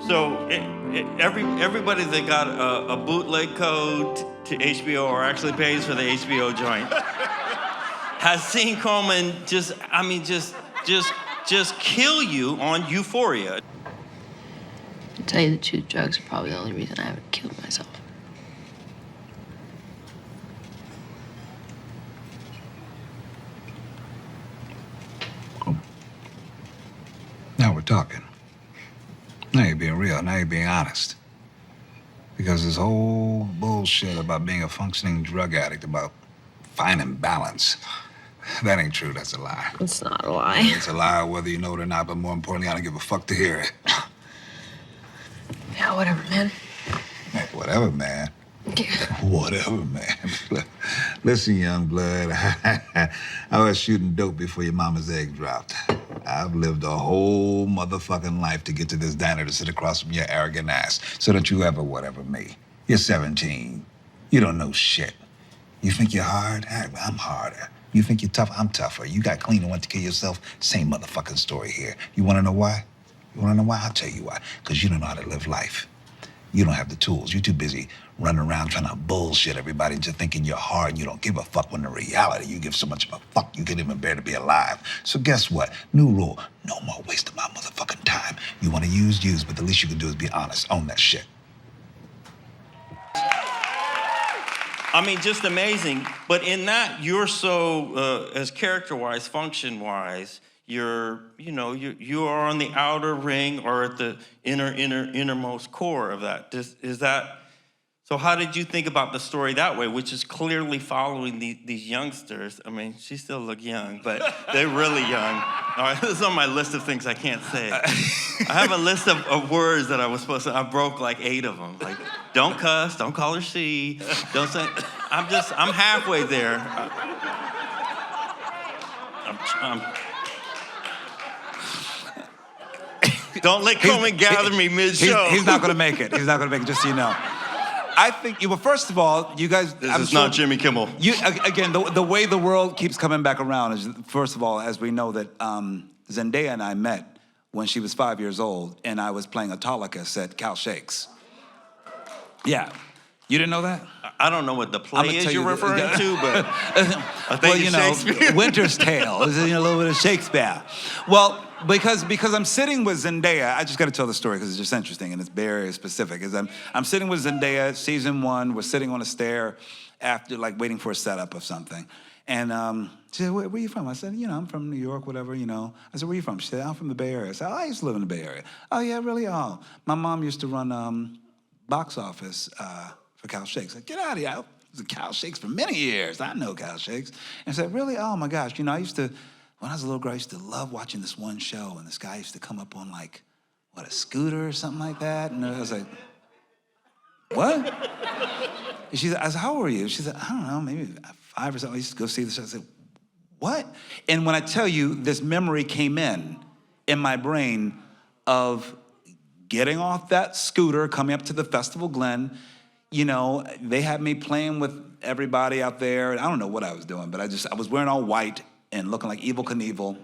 So everybody that got a bootleg code to HBO or actually pays for the HBO joint has seen Colman just kill you on Euphoria. To tell you the truth, drugs are probably the only reason I haven't killed myself. Now we're talking. Now you're being real. Now you're being honest. Because this whole bullshit about being a functioning drug addict, about finding balance, that ain't true. That's a lie. It's not a lie. It's a lie whether you know it or not, but more importantly, I don't give a fuck to hear it. Yeah, whatever, man. Hey, whatever, man. Yeah. Whatever, man. Listen, young blood, I was shooting dope before your mama's egg dropped. I've lived a whole motherfucking life to get to this diner to sit across from your arrogant ass. So don't you ever whatever me. You're 17. You don't know shit. You think you're hard? I'm harder. You think you're tough? I'm tougher. You got clean and went to kill yourself? Same motherfucking story here. You wanna know why? You wanna know why? I'll tell you why. Because you don't know how to live life. You don't have the tools. You're too busy running around trying to bullshit everybody into thinking you're hard and you don't give a fuck, when in reality you give so much of a fuck you can't even bear to be alive. So guess what? New rule. No more wasting my motherfucking time. You want to use, but the least you can do is be honest. Own that shit. I mean, just amazing. But in that, you're so, as character-wise, function-wise, you are on the outer ring or at the innermost core of that. Is that, so how did you think about the story that way, which is clearly following these youngsters? I mean, she still look young, but they're really young. All right, this is on my list of things I can't say. I have a list of words that I was supposed to, I broke like 8 of them. Like, don't cuss, don't call her she, don't say, I'm halfway there. Don't let Colman gather me mid-show. He's not going to make it. He's not going to make it, just so you know. I think, well, first of all, you guys... This is not Jimmy Kimmel. Again, the way the world keeps coming back around is, first of all, as we know that Zendaya and I met when she was 5 years old, and I was playing Autolycus at Cal Shakes. Yeah. You didn't know that? I don't know what the play is you're referring to, but I think it's Shakespeare. Winter's Tale. It's a little bit of Shakespeare. Well, because I'm sitting with Zendaya, I just got to tell the story because it's just interesting and it's very specific. I'm sitting with Zendaya, season 1. We're sitting on a stair after, like, waiting for a setup of something. And she said, where are you from? I said, I'm from New York, whatever, I said, where are you from? She said, I'm from the Bay Area. I said, oh, I used to live in the Bay Area. Oh, yeah, really? Oh, my mom used to run box office for Cal Shakes. I said, get out of here. I was at Cal Shakes for many years. I know Cal Shakes. And I said, really? Oh, my gosh. I used to, when I was a little girl, I used to love watching this one show, and this guy used to come up on, like, a scooter or something like that. And I was like, what? And she said, I said, how old are you? She said, I don't know, maybe 5 or something. I used to go see the show. I said, what? And when I tell you, this memory came in my brain of getting off that scooter, coming up to the Festival Glen. They had me playing with everybody out there. I don't know what I was doing, but I was wearing all white and looking like Evel Knievel.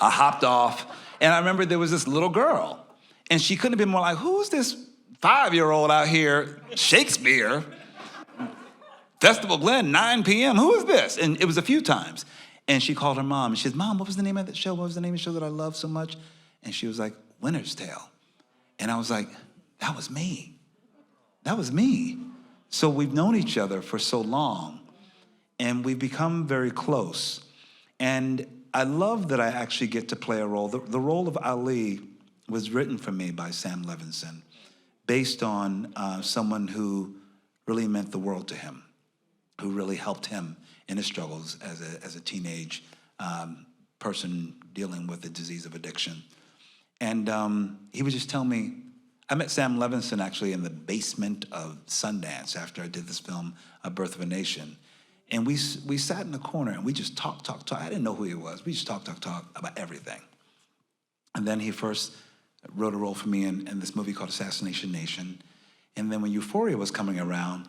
I hopped off, and I remember there was this little girl, and she couldn't have been more like, who's this 5-year-old out here, Shakespeare, Festival Glen, 9 p.m., who is this? And it was a few times. And she called her mom, and she said, Mom, what was the name of that show? What was the name of the show that I loved so much? And she was like, Winter's Tale. And I was like, that was me. That was me. So we've known each other for so long, and we've become very close. And I love that I actually get to play a role. The role of Ali was written for me by Sam Levinson, based on someone who really meant the world to him, who really helped him in his struggles as a teenage person dealing with the disease of addiction. And he would just tell me, I met Sam Levinson actually in the basement of Sundance after I did this film, A Birth of a Nation. And we sat in the corner and we just talked. I didn't know who he was. We just talked about everything. And then he first wrote a role for me in this movie called Assassination Nation. And then when Euphoria was coming around,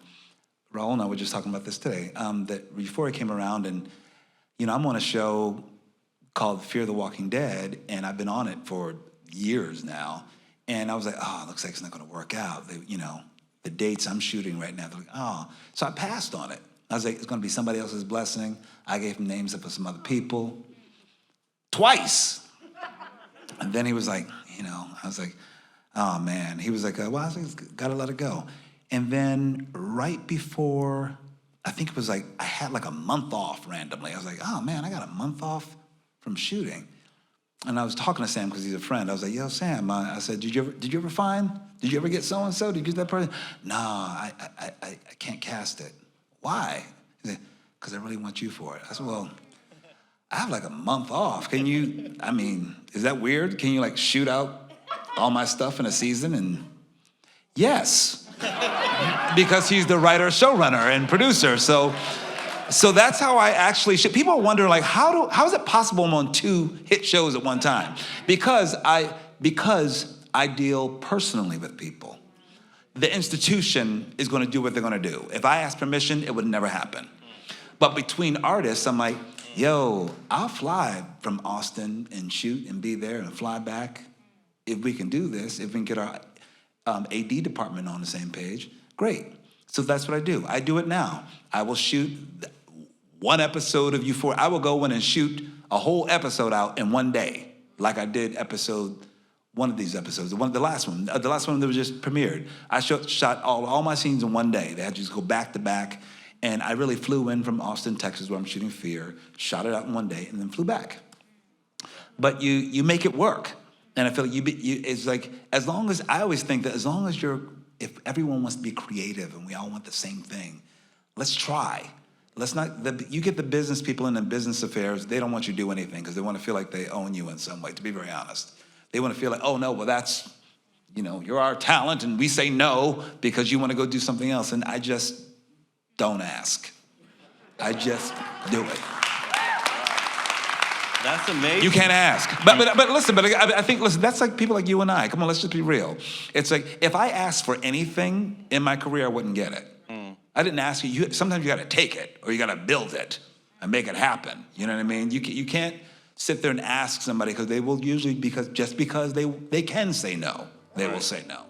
Raul and I were just talking about this today, that Euphoria came around and, I'm on a show called Fear the Walking Dead, and I've been on it for years now. And I was like, oh, it looks like it's not gonna work out. The dates I'm shooting right now, they're like, oh. So I passed on it. I was like, it's gonna be somebody else's blessing. I gave him names for some other people. Twice. And then he was like, I was like, oh man. He was like, well, I was like, gotta let it go. And then right before, I think it was like, I had like a month off randomly. I was like, oh man, I got a month off from shooting. And I was talking to Sam because he's a friend. I was like, yo, Sam, I said, did you ever get so-and-so? Did you get that person? No, I can't cast it. Why? He said, because I really want you for it. I said, well, I have like a month off. Is that weird? Can you like shoot out all my stuff in a season? And yes, because he's the writer, showrunner, and producer. So that's how I actually shoot. People are wondering like, how is it possible I'm on 2 hit shows at one time? Because I deal personally with people. The institution is gonna do what they're gonna do. If I ask permission, it would never happen. But between artists, I'm like, yo, I'll fly from Austin and shoot and be there and fly back if we can do this, if we can get our AD department on the same page, great. So that's what I do. I do it now. I will shoot 1 episode of Euphoria. I will go in and shoot a whole episode out in 1 day, like I did one of these episodes, the last one that was just premiered. I shot all my scenes in 1 day. They had to just go back to back. And I really flew in from Austin, Texas, where I'm shooting Fear, shot it out in 1 day, and then flew back. But you make it work. And I feel like it's like, I always think that if everyone wants to be creative and we all want the same thing, let's try. You get the business people in the business affairs, they don't want you to do anything because they want to feel like they own you in some way, to be very honest. They want to feel like, oh no, well that's, you're our talent and we say no because you want to go do something else. And I just don't ask. I just do it. That's amazing. You can't ask. But listen, I think, that's like people like you and I. Come on, let's just be real. It's like, if I asked for anything in my career, I wouldn't get it. I didn't ask you. Sometimes you got to take it or you got to build it and make it happen. You know what I mean? You can't sit there and ask somebody because they will usually, because they can say no, they will say no.